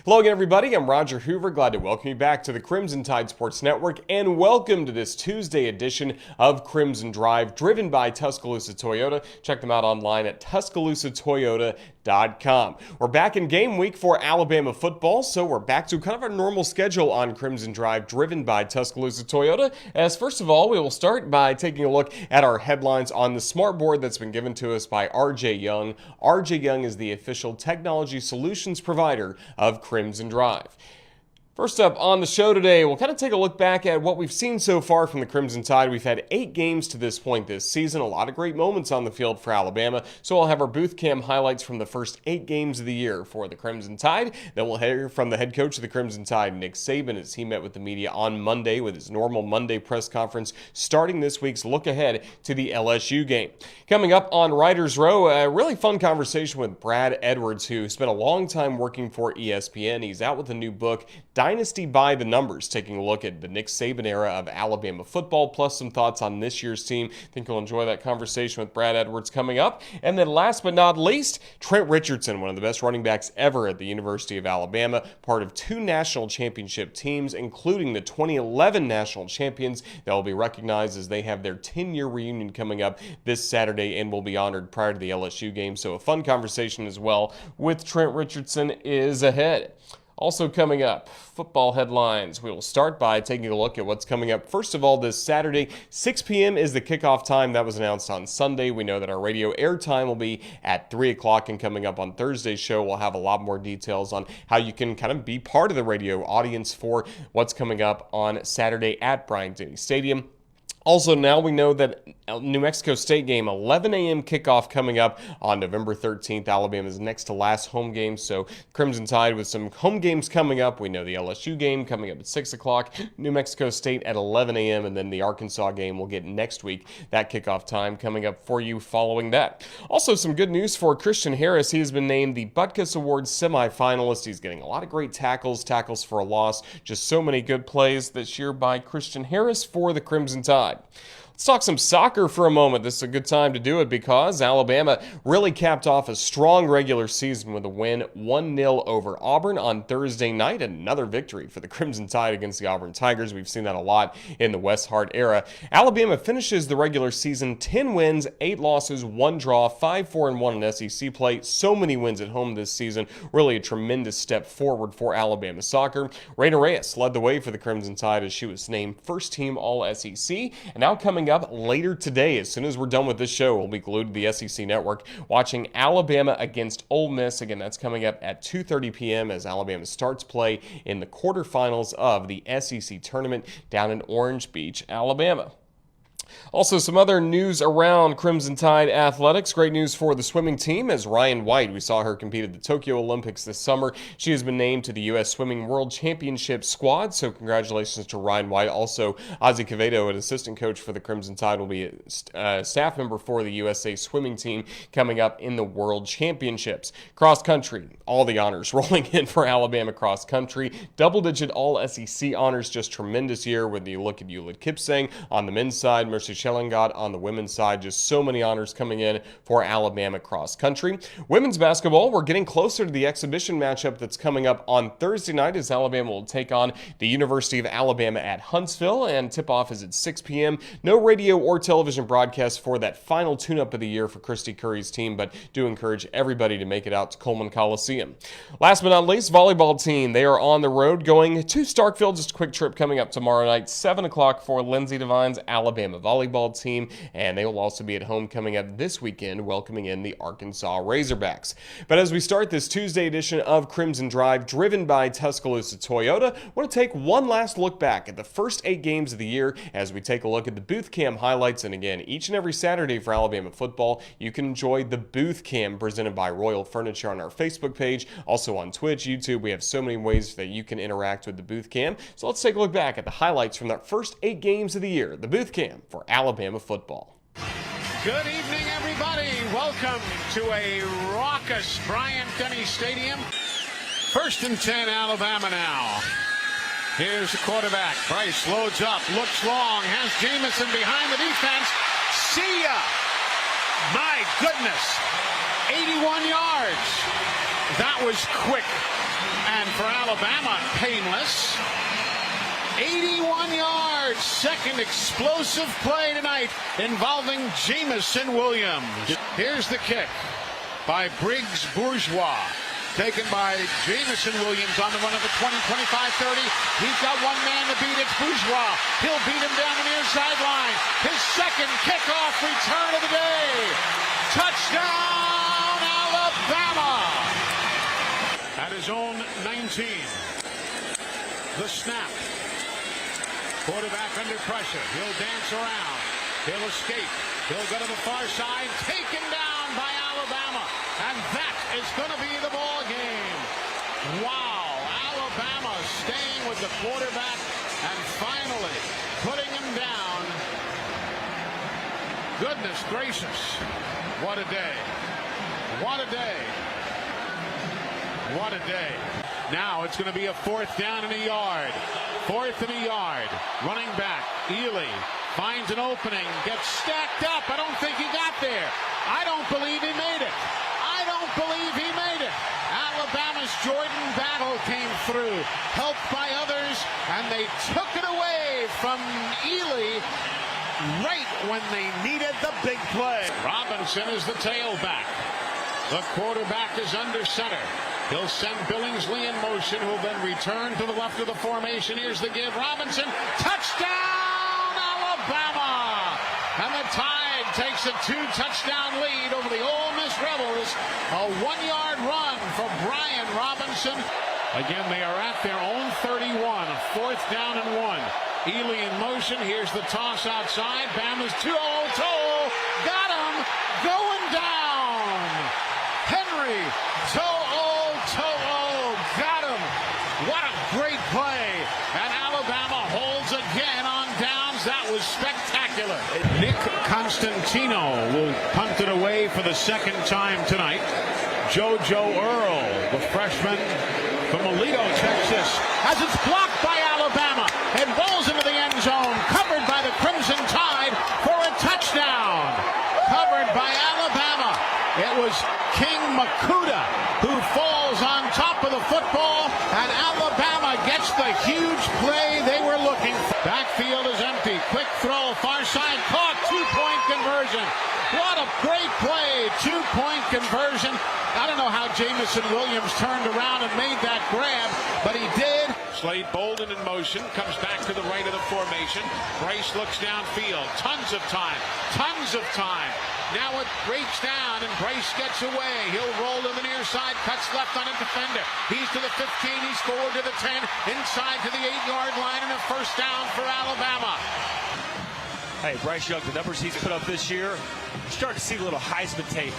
Hello again, everybody. I'm Roger Hoover. Glad to welcome you back to the Crimson Tide Sports Network, and welcome to this Tuesday edition of Crimson Drive, driven by Tuscaloosa Toyota. Check them out online at tuscaloosatoyota.com. We're back in game week for Alabama football, so we're back to kind of our normal schedule on Crimson Drive, driven by Tuscaloosa Toyota. As first of all, we will start by taking a look at our headlines on the smart board that's been given to us by RJ Young. RJ Young is the official technology solutions provider of Crimson Drive. First up on the show today, we'll kind of take a look back at what we've seen so far from the Crimson Tide. We've had 8 games to this point this season, a lot of great moments on the field for Alabama, so we'll have our booth cam highlights from the first 8 games of the year for the Crimson Tide. Then we'll hear from the head coach of the Crimson Tide, Nick Saban, as he met with the media on Monday with his normal Monday press conference, starting this week's look ahead to the LSU game. Coming up on Writers Row, a really fun conversation with Brad Edwards, who spent a long time working for ESPN. He's out with a new book, Dynasty by the Numbers, taking a look at the Nick Saban era of Alabama football, plus some thoughts on this year's team. I think you'll enjoy that conversation with Brad Edwards coming up. And then last but not least, Trent Richardson, one of the best running backs ever at the University of Alabama, part of 2 national championship teams, including the 2011 national champions. They'll be recognized as they have their 10-year reunion coming up this Saturday and will be honored prior to the LSU game. So a fun conversation as well with Trent Richardson is ahead. Also coming up, football headlines. We will start by taking a look at what's coming up. First of all, this Saturday, 6 p.m. is the kickoff time. That was announced on Sunday. We know that our radio airtime will be at 3 o'clock, and coming up on Thursday's show, we'll have a lot more details on how you can kind of be part of the radio audience for what's coming up on Saturday at Bryant-Denny Stadium. Also, now we know that New Mexico State game, 11 a.m. kickoff coming up on November 13th. Alabama's next to last home game, so Crimson Tide with some home games coming up. We know the LSU game coming up at 6 o'clock, New Mexico State at 11 a.m., and then the Arkansas game we'll get next week. That kickoff time coming up for you following that. Also, some good news for Christian Harris. He has been named the Butkus Award semifinalist. He's getting a lot of great tackles for a loss. Just so many good plays this year by Christian Harris for the Crimson Tide. Let's talk some soccer for a moment. This is a good time to do it because Alabama really capped off a strong regular season with a win 1-0 over Auburn on Thursday night. Another victory for the Crimson Tide against the Auburn Tigers. We've seen that a lot in the Wes Hart era. Alabama finishes the regular season 10 wins, 8 losses, 1 draw, 5-4-1 in SEC play. So many wins at home this season. Really a tremendous step forward for Alabama soccer. Reyna Reyes led the way for the Crimson Tide as she was named first team All-SEC. And now coming up later today, as soon as we're done with this show, we'll be glued to the SEC Network watching Alabama against Ole Miss. Again, that's coming up at 2:30 p.m. as Alabama starts play in the quarterfinals of the SEC tournament down in Orange Beach, Alabama. Also, some other news around Crimson Tide athletics. Great news for the swimming team as Ryan White, we saw her compete at the Tokyo Olympics this summer. She has been named to the U.S. Swimming World Championship squad, so congratulations to Ryan White. Also, Ozzie Quevedo, an assistant coach for the Crimson Tide, will be a staff member for the USA swimming team coming up in the World Championships. Cross country, all the honors rolling in for Alabama cross country. Double-digit All-SEC honors, just tremendous year when you look at Ulid Kipsang on the men's side, Mercy Schellengot on the women's side. Just so many honors coming in for Alabama cross country. Women's basketball, we're getting closer to the exhibition matchup that's coming up on Thursday night as Alabama will take on the University of Alabama at Huntsville, and tip-off is at 6 p.m. No radio or television broadcast for that final tune-up of the year for Christy Curry's team, but do encourage everybody to make it out to Coleman Coliseum. Last but not least, volleyball team. They are on the road going to Starkville. Just a quick trip coming up tomorrow night, 7 o'clock for Lindsey Devine's Alabama volleyball team, and they will also be at home coming up this weekend welcoming in the Arkansas Razorbacks. But as we start this Tuesday edition of Crimson Drive, driven by Tuscaloosa Toyota, I want to take one last look back at the first 8 games of the year as we take a look at the booth cam highlights. And again, each and every Saturday for Alabama football, you can enjoy the booth cam presented by Royal Furniture on our Facebook page, also on Twitch, YouTube. We have so many ways that you can interact with the booth cam. So let's take a look back at the highlights from that first 8 games of the year, the booth cam for Alabama football. Good evening, everybody. Welcome to a raucous Bryant-Denny Stadium. 1st and 10, Alabama now. Here's the quarterback. Bryce loads up, looks long, has Jamison behind the defense. See ya! My goodness. 81 yards. That was quick. And for Alabama, painless. 81 yards, second explosive play tonight involving Jameson Williams. Here's the kick by Briggs Bourgeois, taken by Jameson Williams on the run of the 20, 25, 30. He's got one man to beat. It's Bourgeois. He'll beat him down the near sideline. His second kickoff return of the day. Touchdown, Alabama. At his own 19. The snap. Quarterback under pressure. He'll dance around. He'll escape. He'll go to the far side. Taken down by Alabama. And that is going to be the ball game. Wow. Alabama staying with the quarterback and finally putting him down. Goodness gracious. What a day. What a day. What a day. Now it's going to be a 4th down and a yard. 4th and a yard. Running back, Ely finds an opening, gets stacked up. I don't think he got there. I don't believe he made it. I don't believe he made it. Alabama's Jordan Battle came through, helped by others, and they took it away from Ely right when they needed the big play. Robinson is the tailback. The quarterback is under center. He'll send Billingsley in motion, who will then return to the left of the formation. Here's the give. Robinson, touchdown, Alabama! And the Tide takes a 2-touchdown lead over the Ole Miss Rebels. A 1-yard run for Brian Robinson. Again, they are at their own 31. 4th down and 1. Ely in motion. Here's the toss outside. Bama's 2-0. Got him. Going down. Henry. Got him. What a great play. And Alabama holds again on downs. That was spectacular. Nick Constantino will punt it away for the 2nd time tonight. JoJo Earl, the freshman from Alito, Texas, as it's blocked by Alabama and rolls into the end zone, covered by the Crimson Tide for a touchdown. Covered by Alabama. It was King Makuta who falls on top of the football, and Alabama gets the huge play they were looking for. Backfield is empty. Quick throw, far side, caught, 2-point conversion. What a great play, 2-point conversion. I don't know how Jameson Williams turned around and made that grab, but he did. Slade Bolden in motion, comes back to the right of the formation. Bryce looks downfield. Tons of time. Now it breaks down and Bryce gets away. He'll roll to the near side, cuts left on a defender. He's to the 15, he's forward to the 10, inside to the 8-yard line, and a 1st down for Alabama. Hey, Bryce Young, the numbers he's put up this year, starting to see a little Heisman tape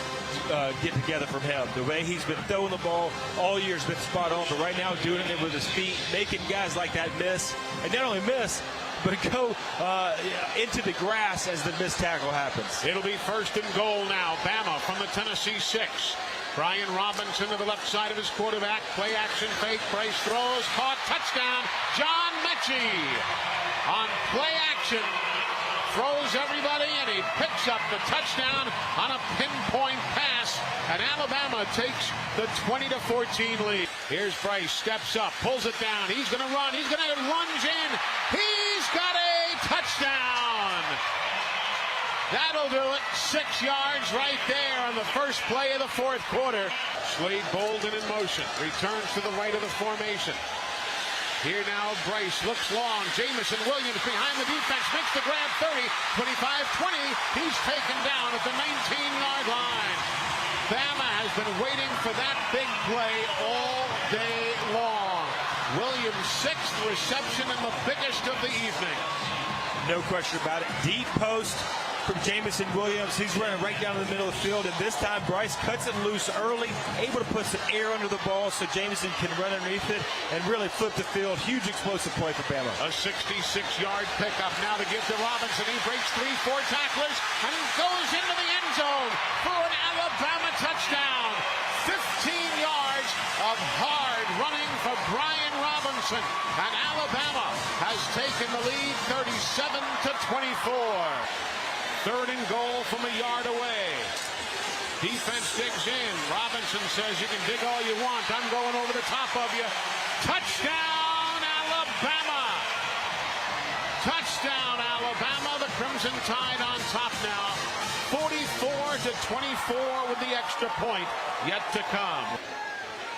get together from him. The way he's been throwing the ball all year has been spot on, but right now doing it with his feet, making guys like that miss, and not only miss, but go into the grass as the missed tackle happens. It'll be 1st and goal now. Bama from the Tennessee 6. Brian Robinson to the left side of his quarterback. Play action fake. Bryce throws. Caught. Touchdown. John Mechie on play action. Throws everybody, and he picks up the touchdown on a pinpoint pass. And Alabama takes the 20-14 lead. Here's Bryce, steps up, pulls it down. He's going to run. He's going to lunge in. He's got a touchdown. That'll do it. 6 yards right there on the first play of the 4th quarter. Slade Bolden in motion. Returns to the right of the formation. Here now, Bryce looks long. Jameson Williams behind the defense, makes the grab. 30, 25, 20. He's taken down at the 19-yard line. Bama has been waiting for that big play all day long. Williams' 6th reception and the biggest of the evening. No question about it. Deep post from Jameson Williams. He's running right down the middle of the field, and this time Bryce cuts it loose early, able to put some air under the ball so Jameson can run underneath it and really flip the field. Huge explosive play for Bama. A 66-yard pickup now to give to Robinson. He breaks 3-4 tacklers and goes into the end zone for an Alabama touchdown. 15 yards of hard running for Brian Robinson, and Alabama has taken the lead 37-24. 3rd and goal from a yard away. Defense digs in. Robinson says, you can dig all you want. I'm going over the top of you. Touchdown, Alabama. Touchdown, Alabama. The Crimson Tide on top now. 44-24 with the extra point yet to come.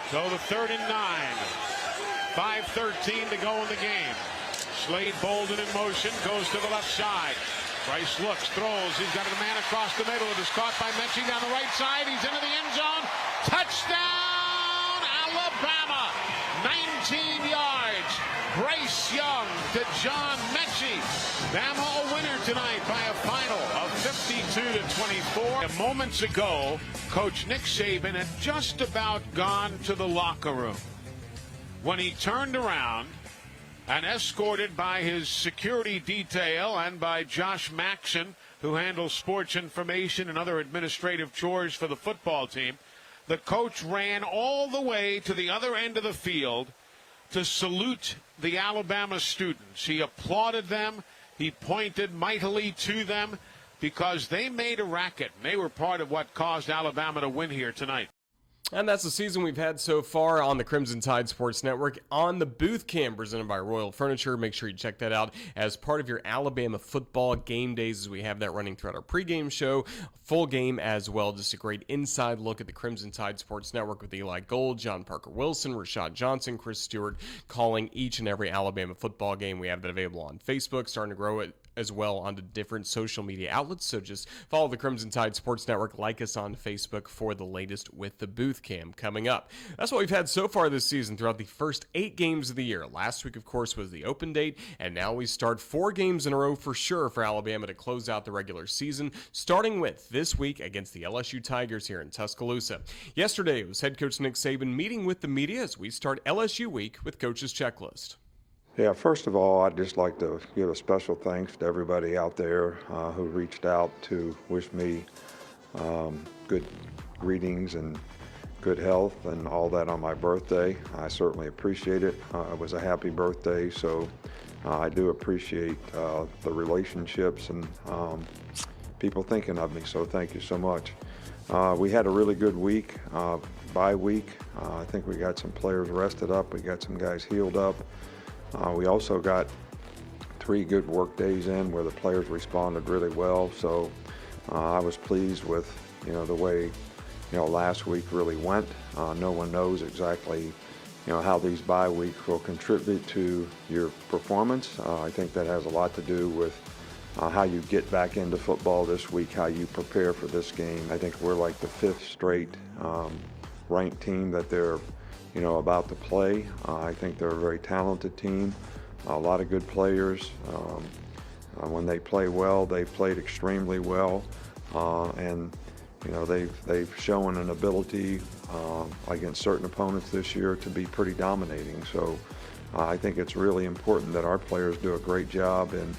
So the 3rd and 9. 5:13 to go in the game. Slade Bolden in motion, goes to the left side. Bryce looks, throws. He's got a man across the middle. It is caught by Mechie down the right side. He's into the end zone. Touchdown, Alabama. 19 yards. Bryce Young to John Mechie. Bama a winner tonight by a final of 52-24. Moments ago, Coach Nick Saban had just about gone to the locker room when he turned around and, escorted by his security detail and by Josh Maxson, who handles sports information and other administrative chores for the football team, the coach ran all the way to the other end of the field to salute the Alabama students. He applauded them. He pointed mightily to them because they made a racket. They were part of what caused Alabama to win here tonight. And that's the season we've had so far on the Crimson Tide Sports Network on the Booth Cam presented by Royal Furniture. Make sure you check that out as part of your Alabama football game days, as we have that running throughout our pregame show, full game as well. Just a great inside look at the Crimson Tide Sports Network with Eli Gold, John Parker Wilson, Rashad Johnson, Chris Stewart calling each and every Alabama football game. We have that available on Facebook, starting to grow it as well on the different social media outlets. So just follow the Crimson Tide Sports Network, like us on Facebook for the latest with the Booth Cam coming up. That's what we've had so far this season throughout the first 8 games of the year. Last week, of course, was the open date, and now we start 4 games in a row for sure for Alabama to close out the regular season, starting with this week against the LSU Tigers here in Tuscaloosa. Yesterday, it was head coach Nick Saban meeting with the media as we start LSU week with Coach's Checklist. Yeah, first of all, I'd just like to give a special thanks to everybody out there who reached out to wish me good greetings and good health and all that on my birthday. I certainly appreciate it. It was a happy birthday, so I do appreciate the relationships and people thinking of me, so thank you so much. We had a really good week, bye week. I think we got some players rested up. We got some guys healed up. We also got 3 good work days in where the players responded really well. So I was pleased with, the way, last week really went. No one knows exactly, how these bye weeks will contribute to your performance. I think that has a lot to do with how you get back into football this week, how you prepare for this game. I think we're like the 5th straight ranked team that they're about to play. I think they're a very talented team, a lot of good players. When they play well, they played extremely well, and they've shown an ability against certain opponents this year to be pretty dominating. So I think it's really important that our players do a great job in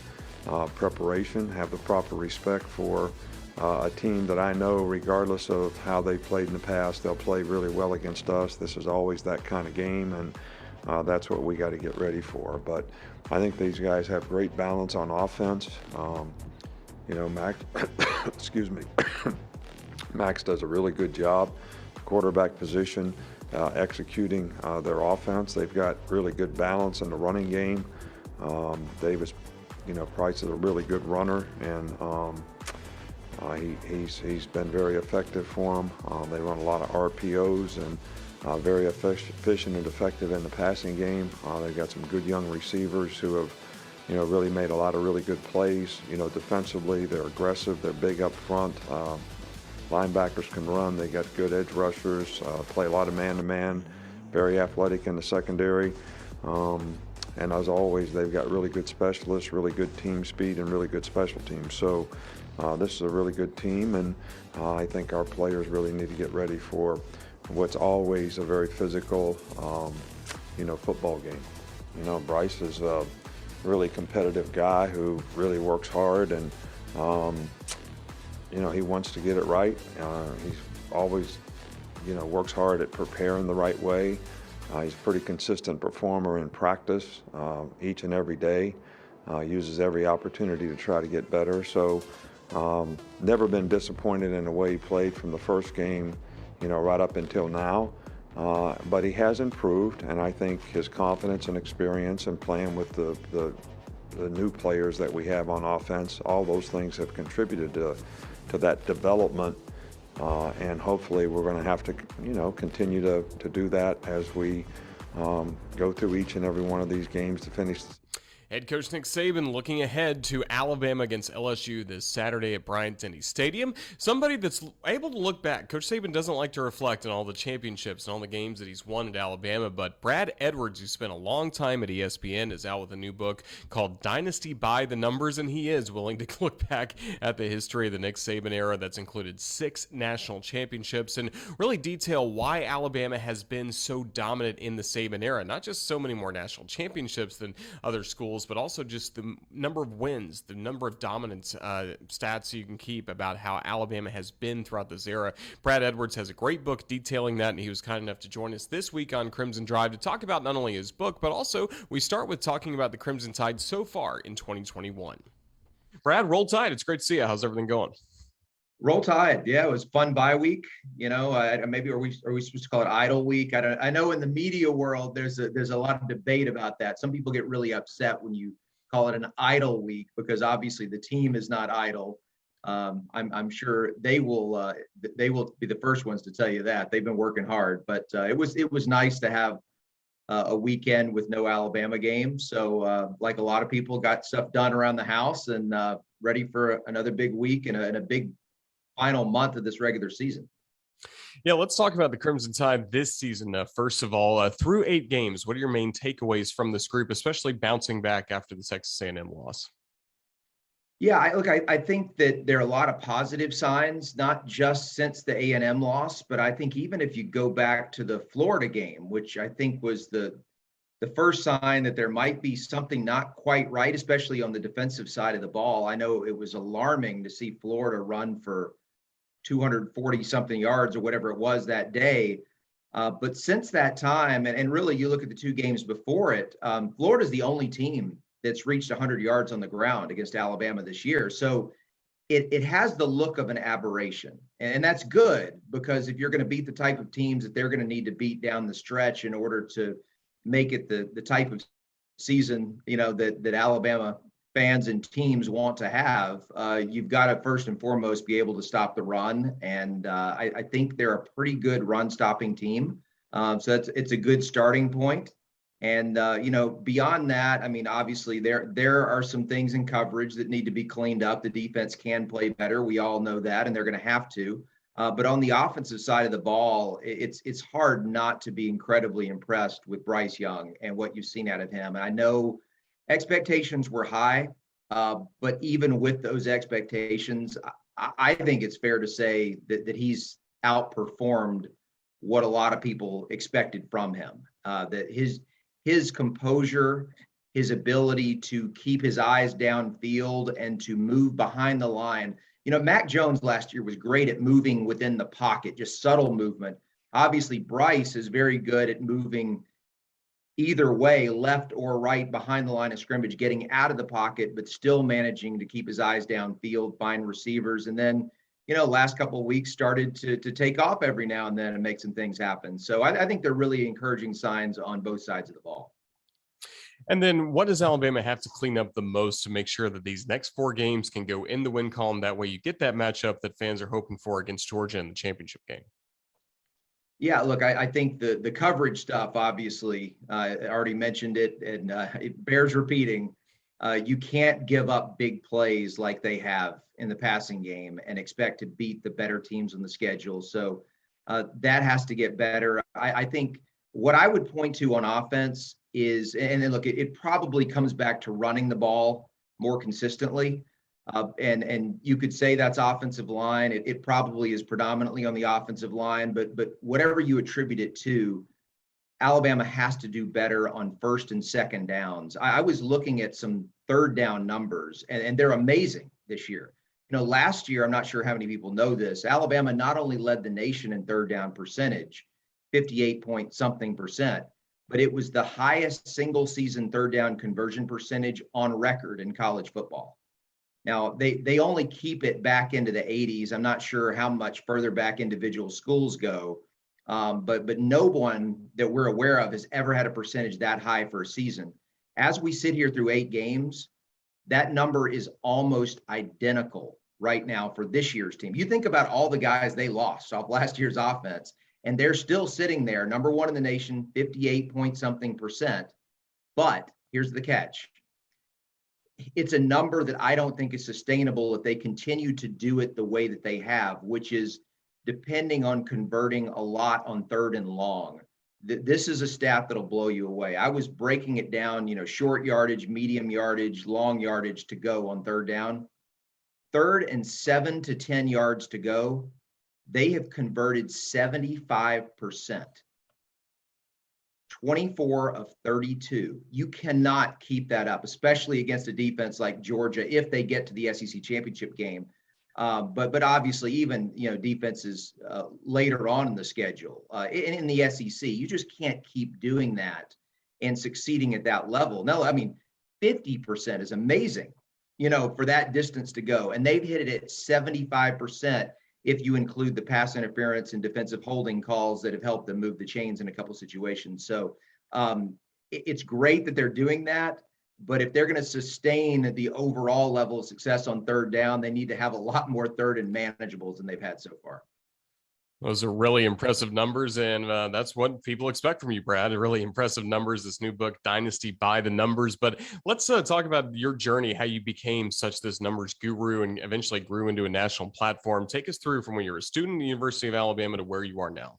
preparation, have the proper respect for a team that I know, regardless of how they played in the past, they'll play really well against us. This is always that kind of game, and that's what we got to get ready for. But I think these guys have great balance on offense. Max, excuse me, Max does a really good job, quarterback position, executing their offense. They've got really good balance in the running game. Davis, Price is a really good runner, and he's been very effective for them. They run a lot of RPOs and very efficient and effective in the passing game. They've got some good young receivers who have, really made a lot of really good plays. Defensively, they're aggressive. They're big up front. Linebackers can run. They got good edge rushers. Play a lot of man-to-man. Very athletic in the secondary. And as always, they've got really good specialists, really good team speed, and really good special teams. So this is a really good team, and I think our players really need to get ready for what's always a very physical, football game. Bryce is a really competitive guy who really works hard, and he wants to get it right. He's always, works hard at preparing the right way. He's a pretty consistent performer in practice each and every day. Uses every opportunity to try to get better. So Never been disappointed in the way he played from the first game, right up until now. But he has improved, and I think his confidence and experience and playing with the new players that we have on offense, all those things have contributed to that development. And hopefully we're going to have to, continue to do that as we go through each and every one of these games to finish. Head coach Nick Saban looking ahead to Alabama against LSU this Saturday at Bryant-Denny Stadium. Somebody that's able to look back. Coach Saban doesn't like to reflect on all the championships and all the games that he's won at Alabama, but Brad Edwards, who spent a long time at ESPN, is out with a new book called Dynasty by the Numbers, and he is willing to look back at the history of the Nick Saban era that's included 6 national championships and really detail why Alabama has been so dominant in the Saban era. Not just so many more national championships than other schools, but also just the number of wins, the number of dominance stats you can keep about how Alabama has been throughout this era. Brad Edwards has a great book detailing that, and he was kind enough to join us this week on Crimson Drive to talk about not only his book, but also we start with talking about the Crimson Tide so far in 2021. Brad, roll tide. It's great to see you. How's everything going? Roll Tide. Yeah, it was fun bye week. Maybe are we supposed to call it idle week? I know in the media world there's a lot of debate about that. Some people get really upset when you call it an idle week because obviously the team is not idle. I'm sure they will be the first ones to tell you that they've been working hard. But it was nice to have a weekend with no Alabama game. So like a lot of people, got stuff done around the house and ready for another big week and a big final month of this regular season. Yeah, let's talk about the Crimson Tide this season. First of all, through 8 games, what are your main takeaways from this group, especially bouncing back after the Texas A&M loss? Yeah, I think that there are a lot of positive signs, not just since the A&M loss, but I think even if you go back to the Florida game, which I think was the first sign that there might be something not quite right, especially on the defensive side of the ball. I know it was alarming to see Florida run for 240 something yards or whatever it was that day. But since that time, and really you look at the 2 games before it, Florida's the only team that's reached 100 yards on the ground against Alabama this year. So it has the look of an aberration. And that's good because if you're going to beat the type of teams that they're going to need to beat down the stretch in order to make it the type of season, that Alabama fans and teams want to have, you've got to first and foremost be able to stop the run. And I think they're a pretty good run stopping team. So it's a good starting point. And, beyond that, I mean, obviously there are some things in coverage that need to be cleaned up. The defense can play better. We all know that, and they're going to have to. But on the offensive side of the ball, it's hard not to be incredibly impressed with Bryce Young and what you've seen out of him. And I know expectations were high, but even with those expectations, I think it's fair to say that he's outperformed what a lot of people expected from him. That his composure, his ability to keep his eyes downfield and to move behind the line. Mac Jones last year was great at moving within the pocket, just subtle movement. Obviously, Bryce is very good at moving either way, left or right, behind the line of scrimmage, getting out of the pocket, but still managing to keep his eyes downfield, find receivers. And then, last couple of weeks started to take off every now and then and make some things happen. So I think they're really encouraging signs on both sides of the ball. And then what does Alabama have to clean up the most to make sure that these next 4 games can go in the win column? That way you get that matchup that fans are hoping for against Georgia in the championship game. Yeah, look, I think the coverage stuff, obviously, I already mentioned it, and it bears repeating. You can't give up big plays like they have in the passing game and expect to beat the better teams on the schedule. So that has to get better. I think what I would point to on offense is, and then look, it probably comes back to running the ball more consistently. And you could say that's offensive line. It probably is predominantly on the offensive line, but whatever you attribute it to, Alabama has to do better on first and second downs. I was looking at some third down numbers, and they're amazing this year. Last year, I'm not sure how many people know this, Alabama not only led the nation in third down percentage, 58 point something percent, but it was the highest single season third down conversion percentage on record in college football. Now they only keep it back into the 80s. I'm not sure how much further back individual schools go, but no one that we're aware of has ever had a percentage that high for a season. As we sit here through 8 games, that number is almost identical right now for this year's team. You think about all the guys they lost off last year's offense, and they're still sitting there, number 1 in the nation, 58 point something percent. But here's the catch. It's a number that I don't think is sustainable if they continue to do it the way that they have, which is depending on converting a lot on 3rd and long. This is a stat that'll blow you away. I was breaking it down, short yardage, medium yardage, long yardage to go on 3rd down. 3rd and 7 to 10 yards to go, they have converted 75%. 24 of 32. You cannot keep that up, especially against a defense like Georgia if they get to the SEC championship game. But obviously, even defenses later on in the schedule in the SEC, you just can't keep doing that and succeeding at that level. No, I mean 50% is amazing, for that distance to go, and they've hit it at 75% if you include the pass interference and defensive holding calls that have helped them move the chains in a couple situations. So it's great that they're doing that. But if they're going to sustain the overall level of success on 3rd down, they need to have a lot more 3rd and manageables than they've had so far. Those are really impressive numbers, and that's what people expect from you, Brad. Really impressive numbers, this new book, Dynasty by the Numbers. But let's talk about your journey, how you became such this numbers guru and eventually grew into a national platform. Take us through from when you were a student at the University of Alabama to where you are now.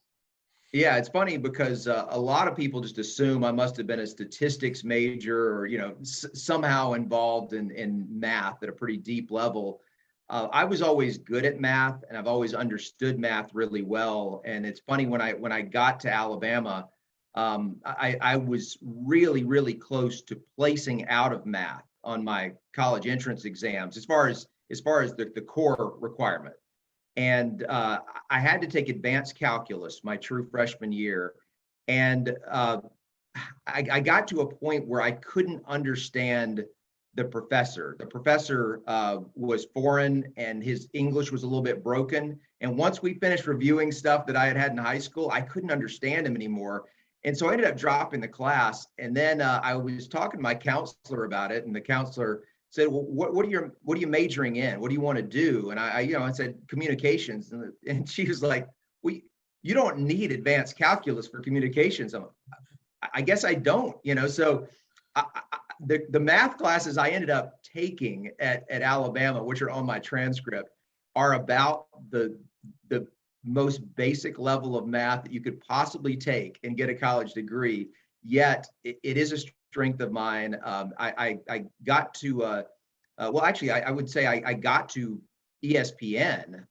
Yeah, it's funny because a lot of people just assume I must have been a statistics major or, somehow involved in math at a pretty deep level. I was always good at math, and I've always understood math really well. And it's funny, when I got to Alabama, I was really, really close to placing out of math on my college entrance exams as far as the core requirement. And I had to take advanced calculus my true freshman year. And I got to a point where I couldn't understand the professor. The professor was foreign and his English was a little bit broken. And once we finished reviewing stuff that I had in high school, I couldn't understand him anymore. And so I ended up dropping the class. And then I was talking to my counselor about it, and the counselor said, well, what are you majoring in? What do you want to do? And I said communications, and she was like, you don't need advanced calculus for communications. I guess I don't, So the math classes I ended up taking at Alabama, which are on my transcript, are about the most basic level of math that you could possibly take and get a college degree. Yet it is a strength of mine. I got to, I would say I got to ESPN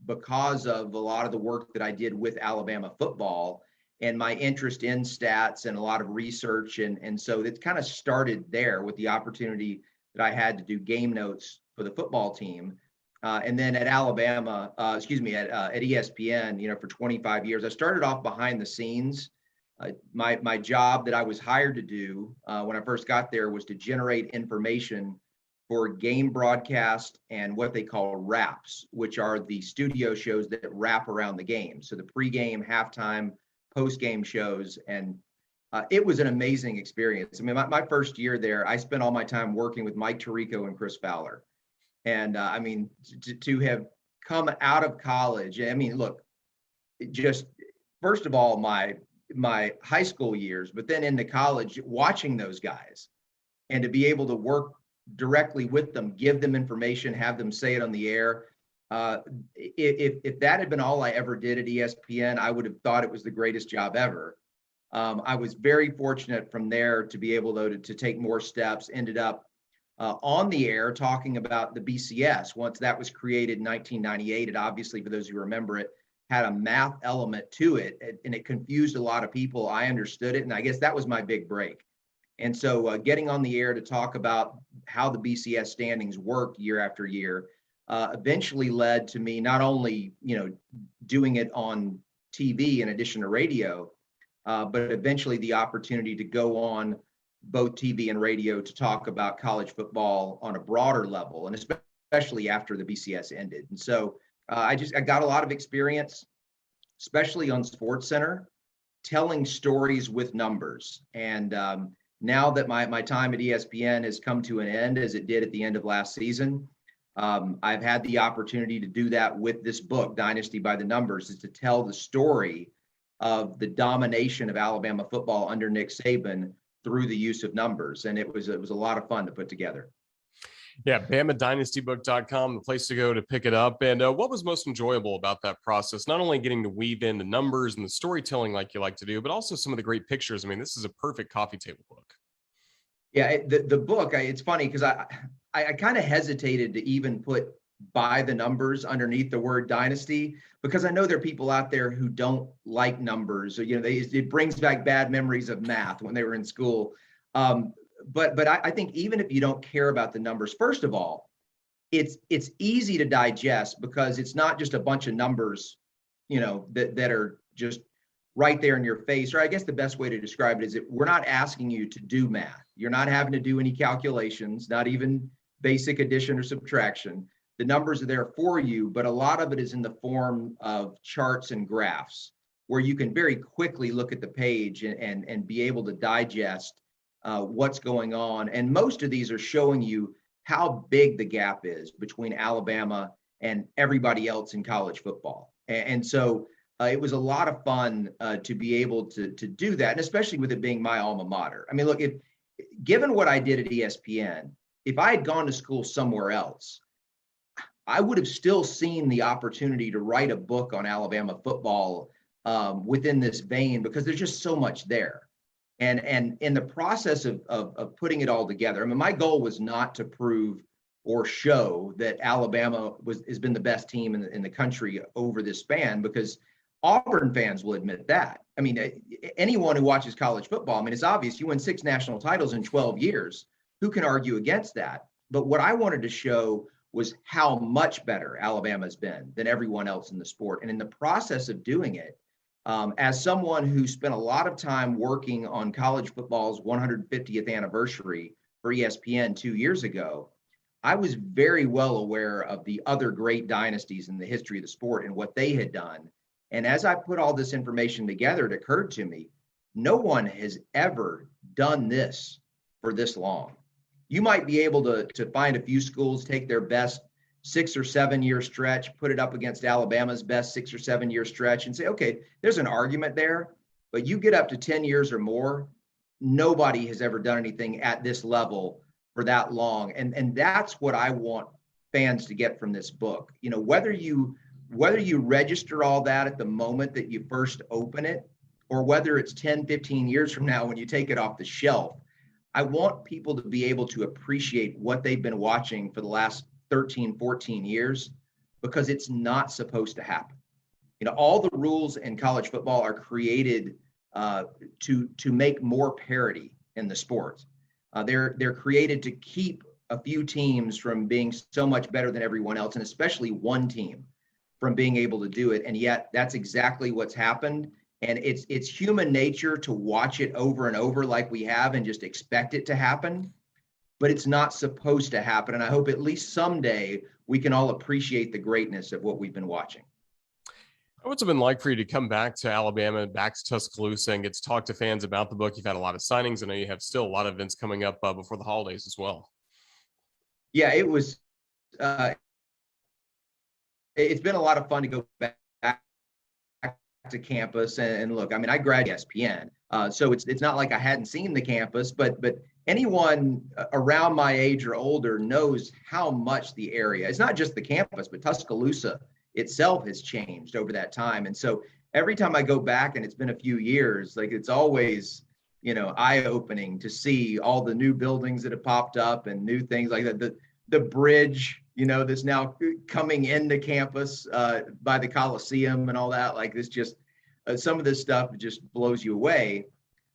because of a lot of the work that I did with Alabama football and my interest in stats and a lot of research. And so it kind of started there with the opportunity that I had to do game notes for the football team. And then at Alabama, at ESPN, for 25 years, I started off behind the scenes. My job that I was hired to do when I first got there was to generate information for game broadcast and what they call wraps, which are the studio shows that wrap around the game. So the pregame, halftime, post-game shows. And it was an amazing experience. I mean, my first year there, I spent all my time working with Mike Tirico and Chris Fowler. And to have come out of college, look, just first of all, my high school years, but then into college, watching those guys and to be able to work directly with them, give them information, have them say it on the air. If that had been all I ever did at ESPN, I would have thought it was the greatest job ever. I was very fortunate from there to be able to take more steps, ended up on the air talking about the BCS. Once that was created in 1998, it obviously, for those who remember it, had a math element to it, and it confused a lot of people. I understood it, and I guess that was my big break. And so getting on the air to talk about how the BCS standings worked year after year eventually led to me not only, doing it on TV in addition to radio, but eventually the opportunity to go on both TV and radio to talk about college football on a broader level, and especially after the BCS ended. And so I got a lot of experience, especially on SportsCenter, telling stories with numbers. And now that my time at ESPN has come to an end, as it did at the end of last season, I've had the opportunity to do that with this book, Dynasty by the Numbers, is to tell the story of the domination of Alabama football under Nick Saban through the use of numbers. And it was a lot of fun to put together. Yeah, BamaDynastyBook.com, the place to go to pick it up. And what was most enjoyable about that process? Not only getting to weave in the numbers and the storytelling like you like to do, but also some of the great pictures. I mean, this is a perfect coffee table book. Yeah, the book, it's funny because I kind of hesitated to even put by the numbers underneath the word dynasty, because I know there are people out there who don't like numbers. Or, it brings back bad memories of math when they were in school. But I think even if you don't care about the numbers, first of all, it's easy to digest because it's not just a bunch of numbers, that are just right there in your face. Or I guess the best way to describe it is that we're not asking you to do math. You're not having to do any calculations, not even basic addition or subtraction. The numbers are there for you, but a lot of it is in the form of charts and graphs where you can very quickly look at the page and be able to digest what's going on. And most of these are showing you how big the gap is between Alabama and everybody else in college football. And so it was a lot of fun to be able to do that, and especially with it being my alma mater. I mean, look, given what I did at ESPN, if I had gone to school somewhere else, I would have still seen the opportunity to write a book on Alabama football within this vein, because there's just so much there. And in the process of putting it all together, I mean, my goal was not to prove or show that Alabama has been the best team in the country over this span, because Auburn fans will admit that. I mean, anyone who watches college football, I mean, it's obvious you win 6 national titles in 12 years. Who can argue against that? But what I wanted to show was how much better Alabama's been than everyone else in the sport. And in the process of doing it, as someone who spent a lot of time working on college football's 150th anniversary for ESPN 2 years ago, I was very well aware of the other great dynasties in the history of the sport and what they had done. And as I put all this information together, it occurred to me, no one has ever done this for this long. You might be able to find a few schools, take their best 6 or 7 year stretch, put it up against Alabama's best 6 or 7 year stretch and say, okay, there's an argument there. But you get up to 10 years or more, nobody has ever done anything at this level for that long. And that's what I want fans to get from this book. Whether you register all that at the moment that you first open it, or whether it's 10, 15 years from now when you take it off the shelf, I want people to be able to appreciate what they've been watching for the last 13, 14 years, because it's not supposed to happen. All the rules in college football are created to make more parity in the sport. They're created to keep a few teams from being so much better than everyone else, and especially one team from being able to do it. And yet that's exactly what's happened. And it's human nature to watch it over and over like we have and just expect it to happen, but it's not supposed to happen. And I hope at least someday we can all appreciate the greatness of what we've been watching. What's it been like for you to come back to Alabama, back to Tuscaloosa, and get to talk to fans about the book? You've had a lot of signings. I know you have still a lot of events coming up before the holidays as well. Yeah, it was. It's been a lot of fun to go back to campus and look. I mean, I graduated ESPN, so it's not like I hadn't seen the campus, but anyone around my age or older knows how much the area. It's not just the campus, but Tuscaloosa itself has changed over that time. And so every time I go back, and it's been a few years, like it's always, eye-opening to see all the new buildings that have popped up and new things like that. The bridge, that's now coming into campus by the Coliseum and all that. Like this just, some of this stuff just blows you away.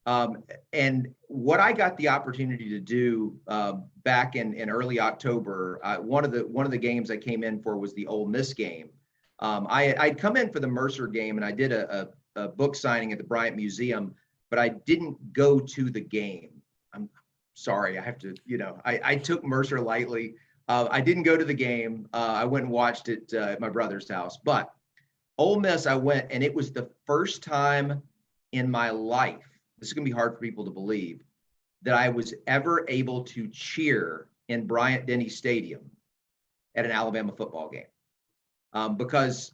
And what I got the opportunity to do back in early October, one of the games I came in for was the Ole Miss game. I'd come in for the Mercer game, and I did a book signing at the Bryant Museum, but I didn't go to the game. I'm sorry. I have to, I took Mercer lightly. I didn't go to the game. I went and watched it at my brother's house. But Ole Miss, I went, and it was the first time in my life, this is going to be hard for people to believe, that I was ever able to cheer in Bryant-Denny Stadium at an Alabama football game. Because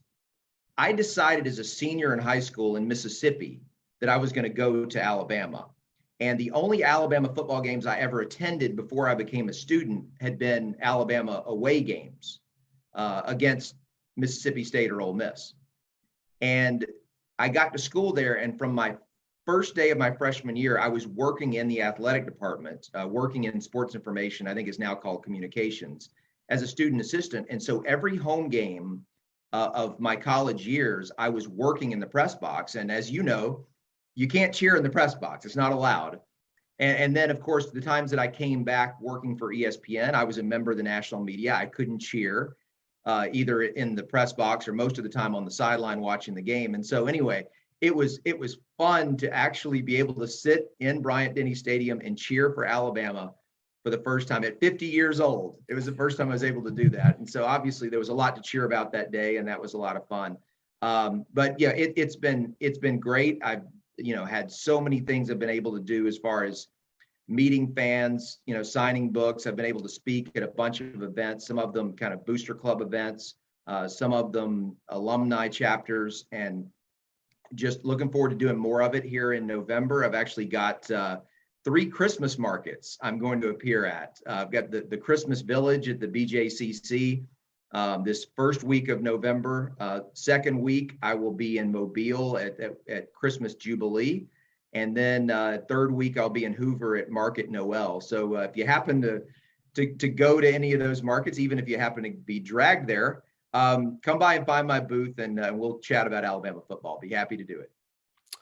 I decided as a senior in high school in Mississippi that I was going to go to Alabama. And the only Alabama football games I ever attended before I became a student had been Alabama away games against Mississippi State or Ole Miss. And I got to school there, and from my first day of my freshman year, I was working in the athletic department, working in sports information, I think is now called communications, as a student assistant. And so every home game of my college years, I was working in the press box. And as you know, you can't cheer in the press box. It's not allowed. And then, of course, the times that I came back working for ESPN, I was a member of the national media. I couldn't cheer either in the press box or most of the time on the sideline watching the game. And so anyway, it was fun to actually be able to sit in Bryant-Denny Stadium and cheer for Alabama for the first time at 50 years old. It was the first time I was able to do that. And so obviously there was a lot to cheer about that day, and that was a lot of fun. But yeah, it's been great. I've, had so many things I've been able to do as far as meeting fans, signing books. I've been able to speak at a bunch of events, some of them kind of booster club events, some of them alumni chapters, and just looking forward to doing more of it here in November. I've actually got 3 Christmas markets I'm going to appear at. I've got the Christmas Village at the BJCC this first week of November. Second week, I will be in Mobile at Christmas Jubilee. And then third week, I'll be in Hoover at Market Noel. So if you happen to go to any of those markets, even if you happen to be dragged there, come by and find my booth, and we'll chat about Alabama football. Be happy to do it.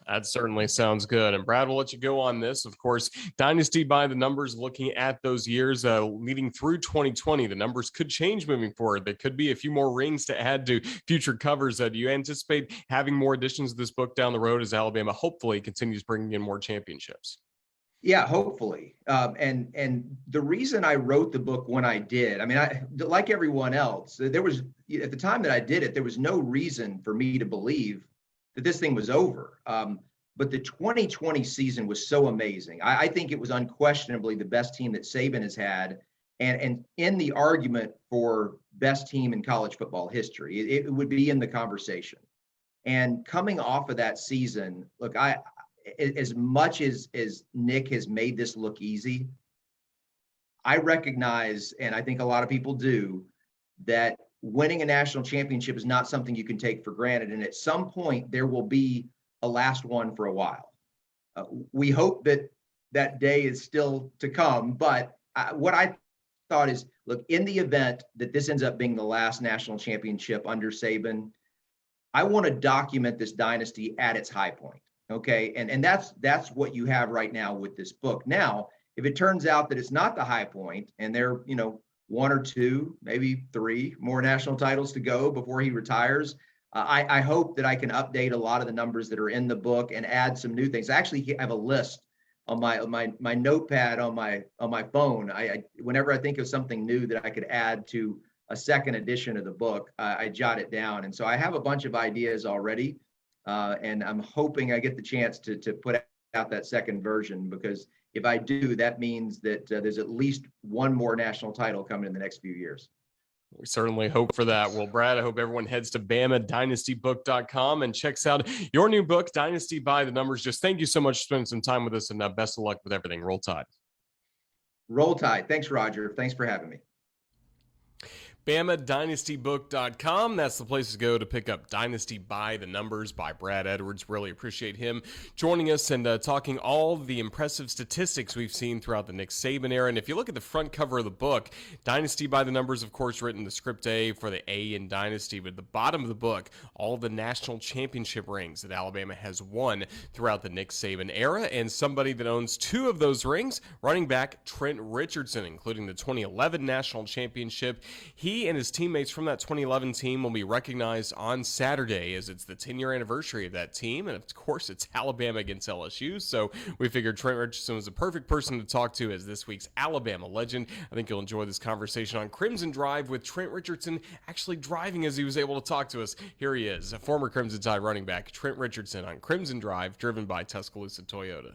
That certainly sounds good. And Brad, we'll let you go on this. Of course, Dynasty by the numbers, looking at those years leading through 2020, the numbers could change moving forward. There could be a few more rings to add to future covers. Do you anticipate having more additions to this book down the road as Alabama hopefully continues bringing in more championships? Yeah, hopefully. And the reason I wrote the book when I did, I mean, like everyone else, there was, at the time that I did it, there was no reason for me to believe that this thing was over. But the 2020 season was so amazing. I think it was unquestionably the best team that Saban has had, and in the argument for best team in college football history. It would be in the conversation. And coming off of that season, look, as much as Nick has made this look easy, I recognize, and I think a lot of people do, that winning a national championship is not something you can take for granted. And at some point, there will be a last one for a while. We hope that that day is still to come. But what I thought is, look, in the event that this ends up being the last national championship under Saban, I want to document this dynasty at its high point. Okay. And that's what you have right now with this book. Now, if it turns out that it's not the high point and they're, 1 or 2, maybe 3 more national titles to go before he retires, I hope that I can update a lot of the numbers that are in the book and add some new things. I actually have a list on my notepad on my phone. Whenever I think of something new that I could add to a second edition of the book, I jot it down. And so I have a bunch of ideas already, and I'm hoping I get the chance to put out that second version, because if I do, that means that there's at least one more national title coming in the next few years. We certainly hope for that. Well, Brad, I hope everyone heads to BamaDynastyBook.com and checks out your new book, Dynasty by the Numbers. Just thank you so much for spending some time with us, and best of luck with everything. Roll Tide. Roll Tide. Thanks, Roger. Thanks for having me. BamaDynastyBook.com. That's the place to go to pick up Dynasty by the Numbers by Brad Edwards. Really appreciate him joining us and talking all the impressive statistics we've seen throughout the Nick Saban era. And if you look at the front cover of the book, Dynasty by the Numbers, of course, written the script A for the A in Dynasty. But at the bottom of the book, all the national championship rings that Alabama has won throughout the Nick Saban era. And somebody that owns 2 of those rings, running back Trent Richardson, including the 2011 national championship. He He and his teammates from that 2011 team will be recognized on Saturday, as it's the 10-year anniversary of that team. And of course, it's Alabama against LSU. So we figured Trent Richardson was the perfect person to talk to as this week's Alabama legend. I think you'll enjoy this conversation on Crimson Drive with Trent Richardson actually driving as he was able to talk to us. Here he is, a former Crimson Tide running back, Trent Richardson, on Crimson Drive, driven by Tuscaloosa Toyota.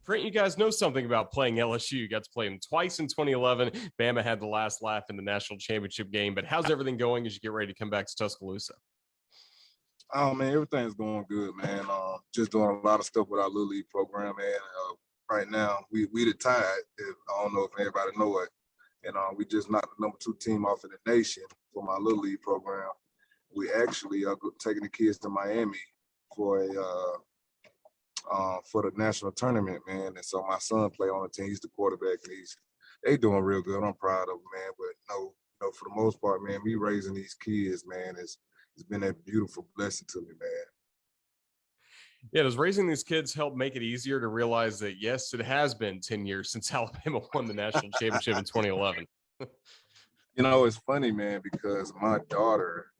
Trent, you guys know something about playing LSU. You got to play them twice in 2011. Bama had the last laugh in the national championship game. But how's everything going as you get ready to come back to Tuscaloosa? Oh man, everything's going good, man. Just doing a lot of stuff with our little league program, man. Right now, we the Tide. I don't know if everybody know it, and we just knocked the #2 team off in the nation for my little league program. We actually are taking the kids to Miami for the national tournament, man. And so my son play on the team. He's the quarterback, and they doing real good. I'm proud of them, man. But for the most part, man, me raising these kids, man, it's been a beautiful blessing to me, man. Yeah, does raising these kids help make it easier to realize that, yes, it has been 10 years since Alabama won the national championship in 2011? It's funny, man, because my daughter,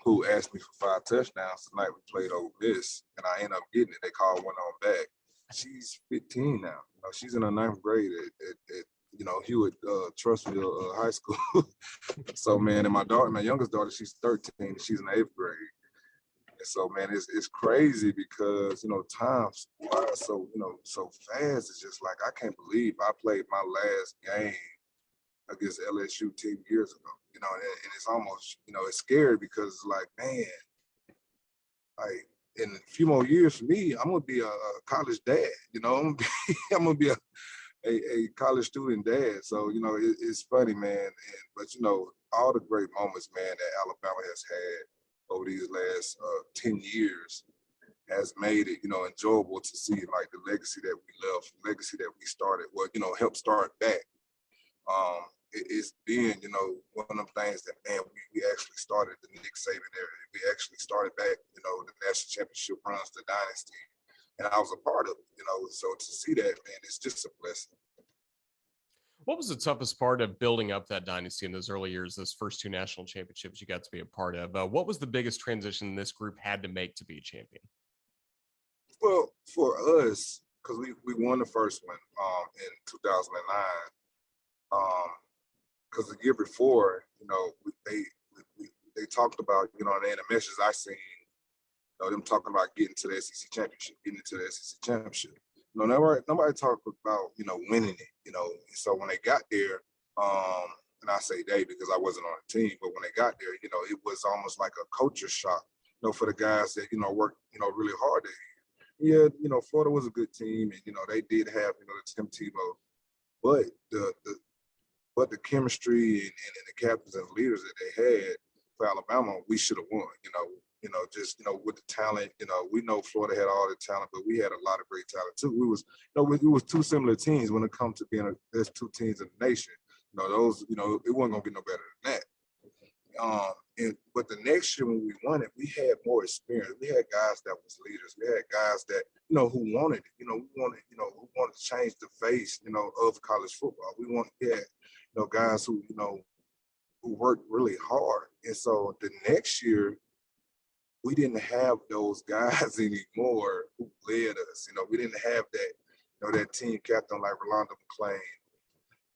who asked me for 5 touchdowns tonight, we played Ole Miss, and I ended up getting it. They called one on back. She's 15 now. She's in her 9th grade at Hewitt Trussville High School. So, man, and my youngest daughter, she's 13, and she's in 8th grade. And so, man, it's crazy because, times fly so fast. It's just like, I can't believe I played my last game against LSU 10 years ago, and it's almost, it's scary because it's like, man, like in a few more years for me, I'm going to be a college dad, I'm going to be a college student dad. So, it's funny, man. But all the great moments, man, that Alabama has had over these last 10 years has made it, enjoyable to see, like, the legacy that we left, the legacy that we started, helped start back. It's been, one of them things that, man, we actually started the Nick Saban era. We actually started back, the national championship runs, the dynasty, and I was a part of it, so to see that, man, it's just a blessing. What was the toughest part of building up that dynasty in those early years, those first 2 national championships you got to be a part of? What was the biggest transition this group had to make to be a champion? Well, for us, because we won the first one in 2009, because the year before, they talked about, in the messages I seen, them talking about getting to the SEC championship, Nobody talked about, winning it, So when they got there, and I say they because I wasn't on the team, but when they got there, it was almost like a culture shock, for the guys that, worked, really hard that year. Yeah, Florida was a good team, and, they did have, the Tim Tebow, but the chemistry and the captains and leaders that they had for Alabama, we should have won, with the talent, we know Florida had all the talent, but we had a lot of great talent too. We was 2 similar teams when it comes to being there's 2 teams in the nation. Those, it wasn't gonna get no better than that. But the next year when we won it, we had more experience. We had guys that was leaders. We had guys that, who wanted it. Who wanted to change the face, of college football. We had, guys who, who worked really hard. And so the next year, we didn't have those guys anymore who led us. We didn't have that, that team captain like Rolando McClain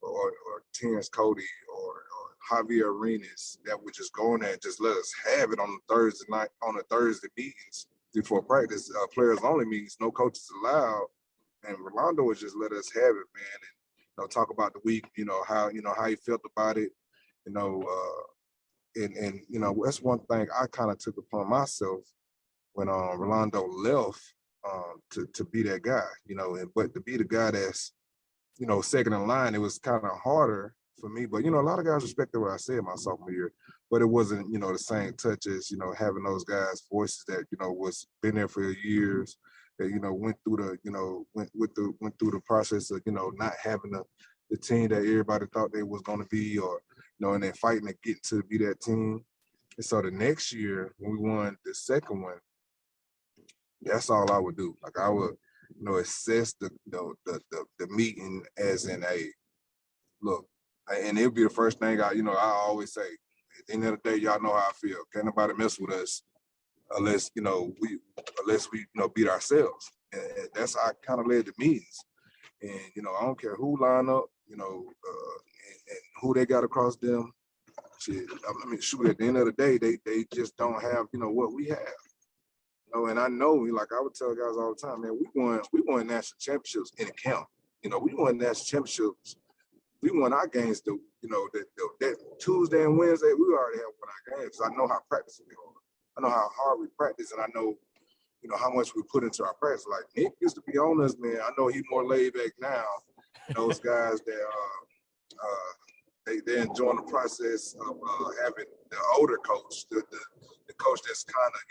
or Terrence Cody or Javier Arenas that would just go in there and just let us have it on the Thursday night, on the Thursday meetings before practice, players only meetings, no coaches allowed. And Rolando would just let us have it, man, and talk about the week, how he felt about it, and that's one thing I kind of took upon myself when Rolando left to be that guy, but to be the guy that's, second in line, it was kind of harder for me. But, a lot of guys respected what I said my sophomore year, but it wasn't, the same touch as, having those guys' voices that, was been there for years, that, went through the process of, not having the team that everybody thought they was going to be, or, and then fighting to get to be that team. And so the next year when we won the second one, that's all I would do. Like I would, assess the meeting as in, hey, look, And it'll be the first thing I always say. At the end of the day, y'all know how I feel. Can't nobody mess with us unless we beat ourselves. And that's how I kind of led the meetings. And I don't care who line up, and who they got across them. Shit, I mean, shoot. At the end of the day, they just don't have what we have. And I know, like I would tell guys all the time, man, we won national championships in a camp. We won national championships. We won our games, that Tuesday and Wednesday, we already have won our games. I know how practice we are. I know how hard we practice, and I know, how much we put into our practice. Like Nick used to be on us, man. I know he's more laid back now. Those guys that they're enjoying the process of having the older coach, the coach that's kind of,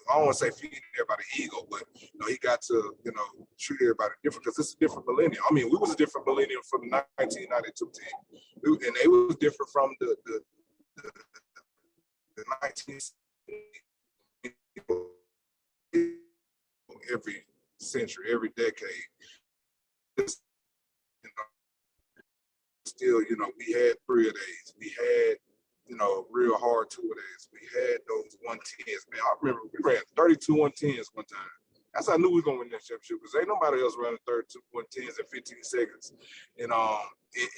I don't want to say feeding everybody ego, but he got to treat everybody different because it's a different millennium. I mean, we was a different millennium from the 1992 team, and they was different from the 19th. Every century, every decade, still, we had 3 days. We had real hard 2 days. We had those 110s, man. I remember we ran 32 110s one time. That's how I knew we were gonna win that championship because ain't nobody else running 32 110s in 15 seconds. And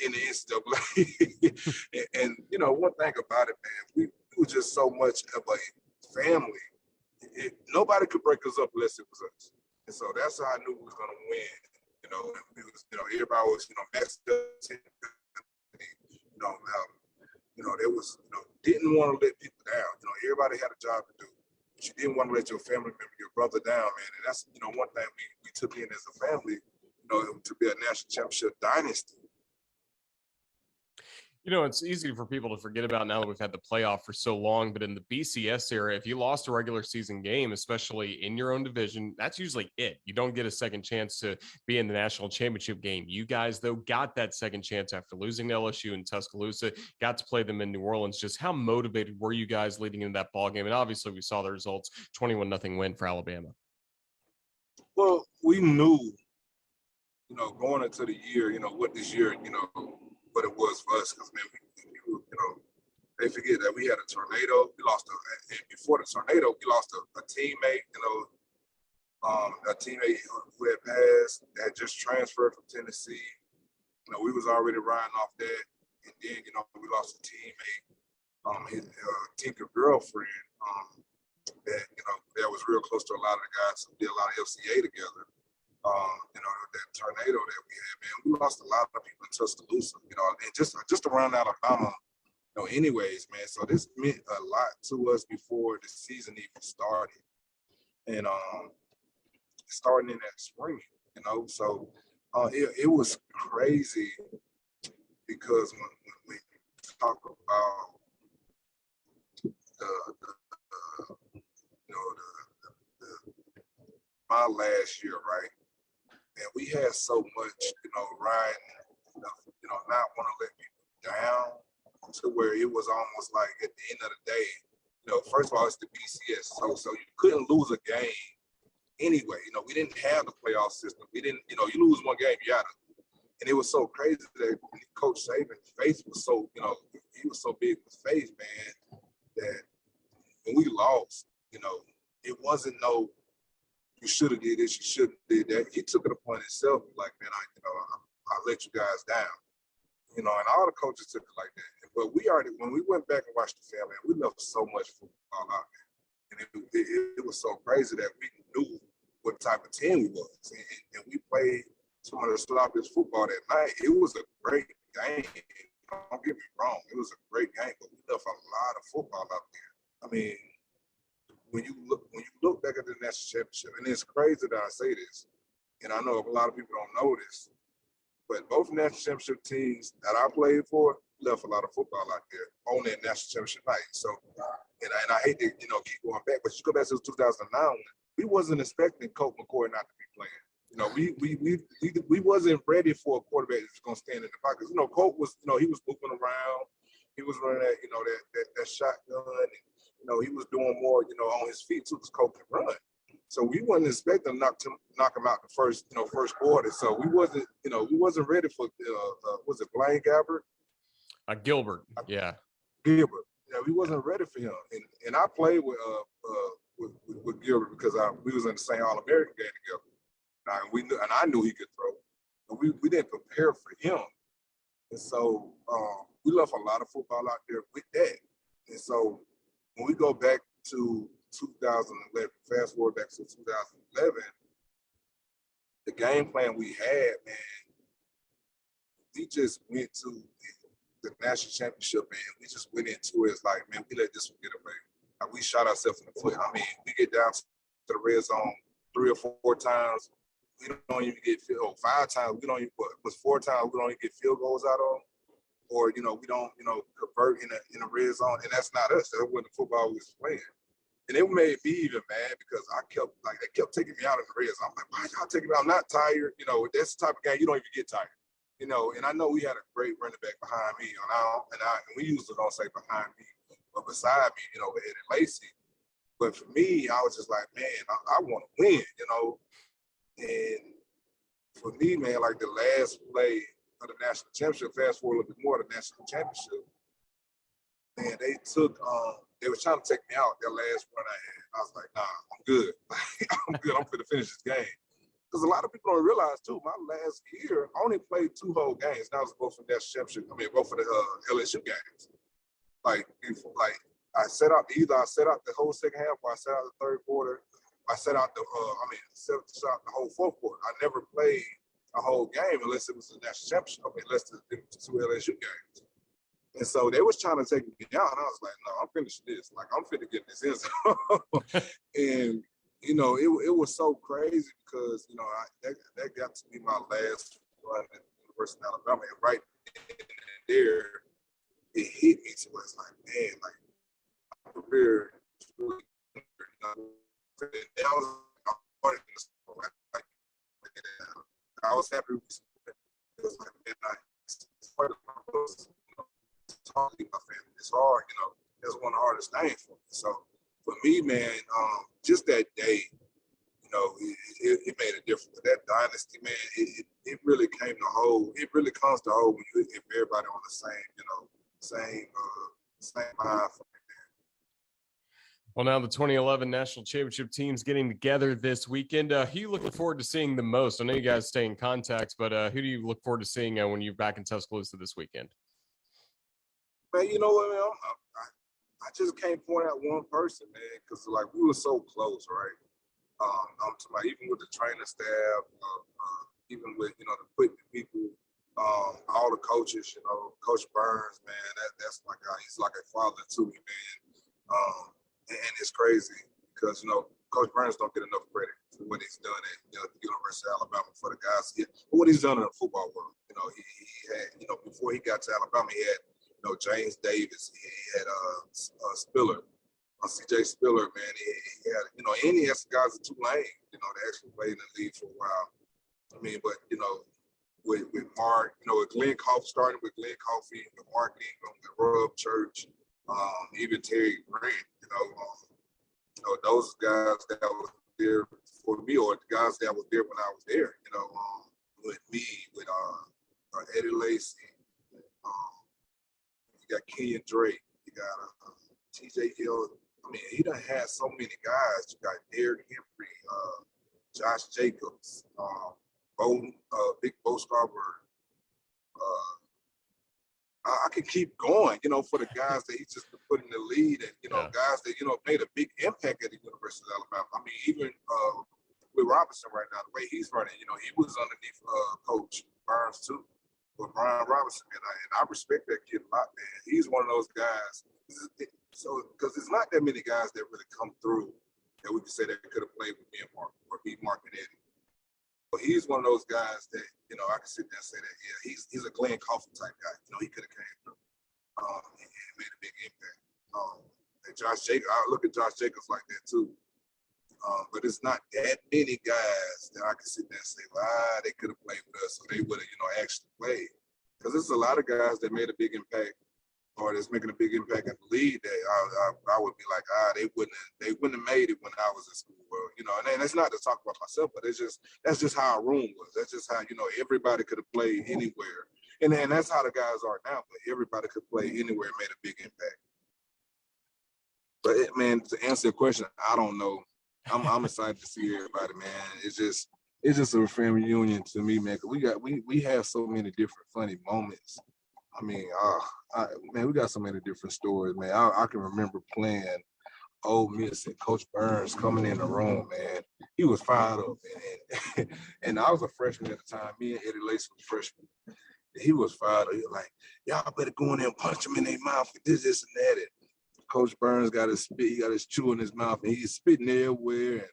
in the NCAA. and one thing about it, man, we were just so much of a family. Nobody could break us up unless it was us. And so that's how I knew we was gonna win. It was, everybody was, messed up. They was, didn't want to let people down. Everybody had a job to do. But you didn't want to let your family member, your brother down, man. And that's, one thing we took in as a family, to be a national championship dynasty. It's easy for people to forget about now that we've had the playoff for so long, but in the BCS era, if you lost a regular season game, especially in your own division, that's usually it. You don't get a second chance to be in the national championship game. You guys, though, got that second chance after losing to LSU and Tuscaloosa, got to play them in New Orleans. Just how motivated were you guys leading into that ball game? And obviously we saw the results, 21-0 win for Alabama. Well, we knew, going into the year, what this year, what it was for us, because man, they forget that we had a tornado. We lost and before the tornado, we lost a teammate. A teammate who had passed, that had just transferred from Tennessee. We was already riding off that, and then we lost a teammate, his Tinker girlfriend, that was real close to a lot of the guys who did a lot of FCA together. That tornado that we had, man, we lost a lot of people in Tuscaloosa, and just around Alabama, anyways, man. So this meant a lot to us before the season even started. And starting in that spring, so it was crazy because when we talk about my last year, right? And we had so much, riding, not want to let people down to where it was almost like at the end of the day, first of all, it's the BCS. So you couldn't lose a game anyway. We didn't have the playoff system. We didn't, you lose one game, you got to. And it was so crazy that Coach Saban's face was so, he was so big with faith, man, that when we lost, it wasn't no, you should have did this, you should have did that. He took it upon himself, like, man, I let you guys down. And all the coaches took it like that. But when we went back and watched the film, man, we left so much football out there. And it was so crazy that we knew what type of team we was. And we played some of the sloppiest football that night. It was a great game. Don't get me wrong. It was a great game, but we left a lot of football out there. I mean, when you look back at the national championship, and it's crazy that I say this, and I know a lot of people don't know this, but both national championship teams that I played for left a lot of football out there on that national championship night. So, and I hate to keep going back, but you go back to 2009, we wasn't expecting Colt McCoy not to be playing. We wasn't ready for a quarterback that's going to stand in the pocket. Colt was, he was moving around. He was running that shotgun. And, he was doing more, on his feet too, because Colt can run. So we wasn't expecting to knock them out the first quarter. So we wasn't ready for was it Blaine Gabbert? Gilbert, yeah. Gilbert. Yeah, we wasn't ready for him. And I played with Gilbert because we was in the same All-American game together. And I knew he could throw. But we didn't prepare for him. And so we left a lot of football out there with that. And so when we go back to 2011, fast forward back to 2011, the game plan we had, man, we just went to the national championship, man. We just went into it. It's like, man, we let this one get away. Like, we shot ourselves in the foot. I mean, we get down to the red zone 3 or 4 times. We don't even get 5 times. We don't even, but it was 4 times we don't even get field goals out of them. Or, we don't, convert in a red zone. And that's not us. That's what the football was playing. And it made me even mad because they kept taking me out of the red zone. I'm like, why y'all taking me out? I'm not tired. That's the type of game you don't even get tired. And I know we had a great running back behind me. And we usually don't say behind me, but beside me, with Eddie Lacy. But for me, I was just like, man, I want to win, And for me, man, like the last play of the national championship, fast forward a little bit more, the national championship, man, they were trying to take me out that last run I had. I was like, nah, I'm good. I'm good. I'm going to finish this game. Because a lot of people don't realize, too, my last year, I only played 2 whole games. That was both for the national championship. Both for the LSU games. I set out the whole second half, or I set out the third quarter. I set out the whole fourth quarter. I never played a whole game unless it was the national championship. Unless the 2 LSU games. And so they was trying to take me down. And I was like, no, I'm finishing this. Like, I'm finna get this in. And, it was so crazy because, that got to be my last run at the University of Alabama. And right there, it hit me to where it's like, man, like, I'm prepared. I was happy with it. It was like, man, it's part of my talking to my family. It's hard, it's one of the hardest things for me. So for me, man, just that day, it made a difference. That dynasty, man, it really came to hold. It really comes to hold when you get everybody on the same mind for me. Well, now the 2011 National Championship team's getting together this weekend. Who are you looking forward to seeing the most? I know you guys stay in contact, but who do you look forward to seeing when you're back in Tuscaloosa this weekend? Man, you know what, man? I just can't point out one person, man, because we were so close, right? I'm talking about even with the training staff, even with the equipment people, all the coaches, Coach Burns, man, that's my guy. He's like a father to me, man. And it's crazy because Coach Burns don't get enough credit for what he's done at the University of Alabama for the guys here, for what he's done in the football world. He had before he got to Alabama, he had James Davis, he had Spiller, CJ Spiller, man. He had and he had some guys in Tulane, that actually played in the league for a while. But with Mark, with Glenn Coffey, starting with Glenn Coffey, with Mark Ingram, with Rob Church, even Terry Grant, those guys that was there for me, or the guys that was there when I was there, with me, with Eddie Lacy, you got Kenyon Drake, you got TJ Hill. He done had so many guys. You got Derrick Henry, Josh Jacobs, Big Bo Scarborough. I can keep going, for the guys that he just put in the lead and, guys that, made a big impact at the University of Alabama. Even with Robinson right now, the way he's running, he was underneath Coach Burns too, with Brian Robinson. And I respect that kid a lot, man. He's one of those guys. So, because there's not that many guys that really come through that we can say that could have played with me and Mark or beat Mark and Eddie. But he's one of those guys that, I can sit there and say that, yeah, he's a Glenn Coffey type guy. He could have came through and made a big impact. And Josh Jacobs, I look at Josh Jacobs like that too. But it's not that many guys that I can sit there and say, well, they could have played with us or they would have, actually played. Because there's a lot of guys that made a big impact or that's making a big impact in the league, that I would be like, they wouldn't have made it when I was in school. Or, and that's not to talk about myself, but that's just how our room was. That's just how, everybody could have played anywhere. And that's how the guys are now, but everybody could play anywhere and made a big impact. But man, to answer your question, I don't know. I'm excited to see everybody, man. It's just a family reunion to me, man. Cause we have so many different funny moments. I mean, man, we got so many different stories, man. I can remember playing Ole Miss and Coach Burns coming in the room, man. He was fired up, man. And I was a freshman at the time. Me and Eddie Lacy was freshmen. He was fired up. He was like, y'all better go in there and punch him in their mouth and this and that. And Coach Burns got his spit, he got his chew in his mouth, and he's spitting everywhere.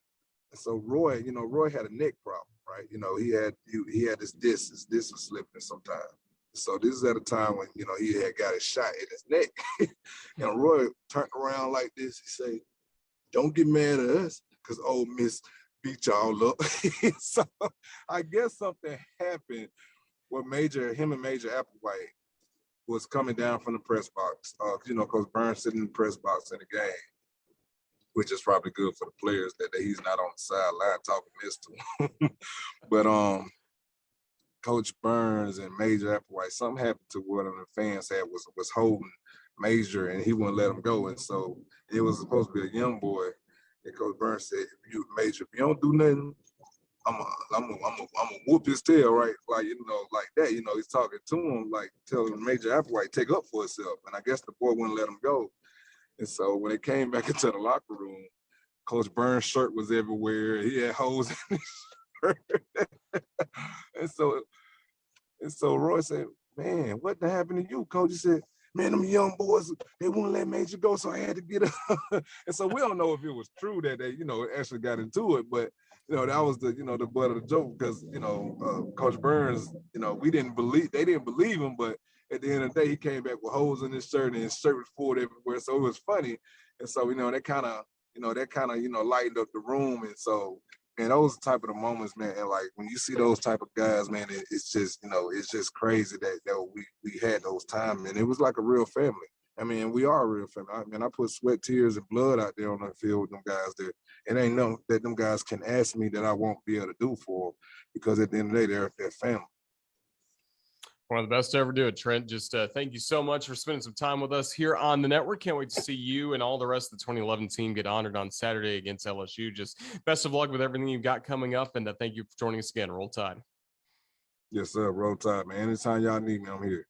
And so Roy had a neck problem, right? He had this disc was slipping sometimes. So this is at a time when, he had got a shot in his neck. And Roy turned around like this. He said, don't get mad at us because Ole Miss beat y'all up. So I guess something happened where him and Major Applewhite was coming down from the press box. Coach Burns sitting in the press box in the game, which is probably good for the players that he's not on the sideline talking this to them. But Coach Burns and Major Applewhite, something happened to one of the fans was holding Major, and he wouldn't let him go. And so it was supposed to be a young boy. And Coach Burns said, Major, if you don't do nothing, I'm gonna whoop his tail, right? Like that. He's talking to him, like telling Major Applewhite take up for himself. And I guess the boy wouldn't let him go. And so when they came back into the locker room, Coach Burns' shirt was everywhere. He had holes in his shirt. and so Roy said, man, what happened to you, Coach? He said, man, them young boys, they wouldn't let Major go, so I had to get up. And so we don't know if it was true that they, actually got into it, but that was the, the butt of the joke because, Coach Burns, they didn't believe him, but at the end of the day, he came back with holes in his shirt and his shirt was full everywhere. So it was funny. And so, that kind of, lightened up the room. And so, man, those type of the moments, man, and like when you see those type of guys, man, it's just, it's just crazy that we had those times, and it was like a real family. I mean, we are a real family. I put sweat, tears, and blood out there on the field with them guys there. It ain't nothing that them guys can ask me that I won't be able to do for them because at the end of the day, they're family. One of the best to ever do it, Trent. Just thank you so much for spending some time with us here on the network. Can't wait to see you and all the rest of the 2011 team get honored on Saturday against LSU. Just best of luck with everything you've got coming up, and thank you for joining us again. Roll Tide. Yes, sir. Roll Tide, man. Anytime y'all need me, I'm here.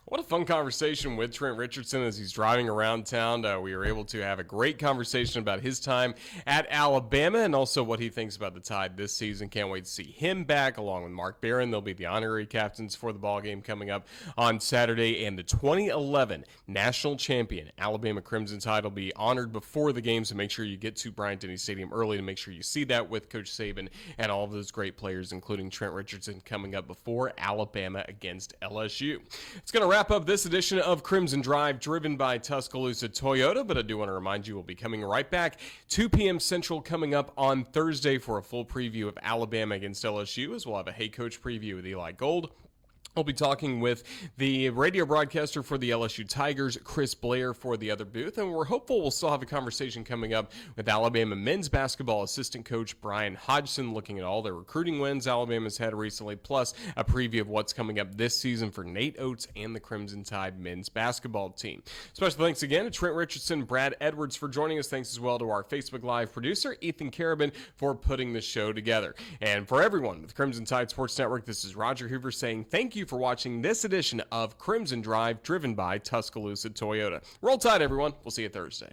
What a fun conversation with Trent Richardson as he's driving around town. We were able to have a great conversation about his time at Alabama and also what he thinks about the Tide this season. Can't wait to see him back along with Mark Barron. They'll be the honorary captains for the ballgame coming up on Saturday. And the 2011 national champion Alabama Crimson Tide will be honored before the game. So make sure you get to Bryant-Denny Stadium early to make sure you see that with Coach Saban and all of those great players, including Trent Richardson, coming up before Alabama against LSU. It's going to wrap up this edition of Crimson Drive, driven by Tuscaloosa Toyota, but I do want to remind you we'll be coming right back 2 p.m. Central coming up on Thursday for a full preview of Alabama against LSU, as we'll have a Hey Coach preview with Eli Gold. We'll be talking with the radio broadcaster for the LSU Tigers, Chris Blair, for the other booth, and we're hopeful we'll still have a conversation coming up with Alabama men's basketball assistant coach Brian Hodgson, looking at all the recruiting wins Alabama's had recently, plus a preview of what's coming up this season for Nate Oates and the Crimson Tide men's basketball team. Special thanks again to Trent Richardson, Brad Edwards for joining us. Thanks as well to our Facebook Live producer, Ethan Carabin, for putting the show together. And for everyone with Crimson Tide Sports Network, this is Roger Hoover saying thank you for watching this edition of Crimson Drive, driven by Tuscaloosa Toyota. Roll Tide, everyone. We'll see you Thursday.